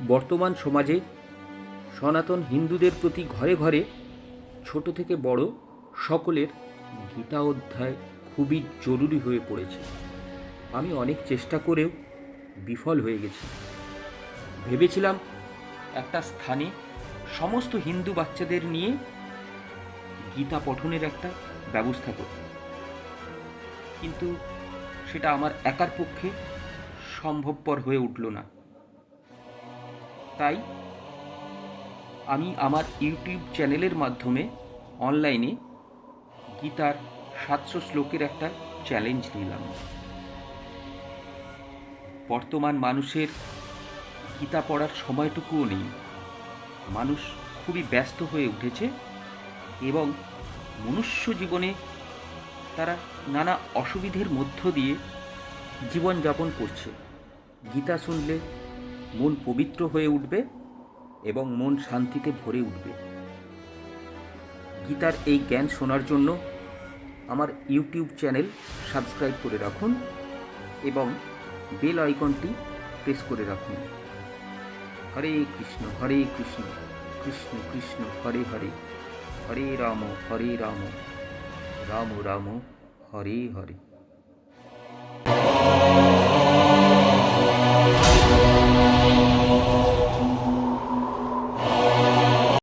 বর্তমান সমাজে সনাতন হিন্দুদের প্রতি ঘরে ঘরে ছোট থেকে বড় সকলের গীতা অধ্যায় খুবই জরুরি হয়ে পড়েছে। আমি অনেক চেষ্টা করেও বিফল হয়ে গেছি। ভেবেছিলাম একটা স্থানে সমস্ত হিন্দু বাচ্চাদের নিয়ে গীতা পঠনের একটা ব্যবস্থা করতে, কিন্তু সেটা আমার একার পক্ষে সম্ভবপর হয়ে উঠল না। তাই আমি আমার ইউটিউব চ্যানেলের মাধ্যমে অনলাইনে গীতার 700 শ্লোকের একটা চ্যালেঞ্জ নিলাম। বর্তমান মানুষের গীতা পড়ার সময়টুকুও নেই। মানুষ খুবই ব্যস্ত হয়ে উঠেছে এবং মনুষ্য জীবনে তারা নানা অসুবিধের মধ্য দিয়ে জীবনযাপন করছে। গীতা শুনলে মন পবিত্র হয়ে উঠবে এবং মন শান্তিতে ভরে উঠবে। গীতার এই জ্ঞান শোনার জন্য আমার ইউটিউব চ্যানেল সাবস্ক্রাইব করে রাখুন এবং বেল আইকনটি প্রেস করে রাখুন। হরে কৃষ্ণ কৃষ্ণ কৃষ্ণ হরে হরে, হরে রাম রাম রাম হরে হরে।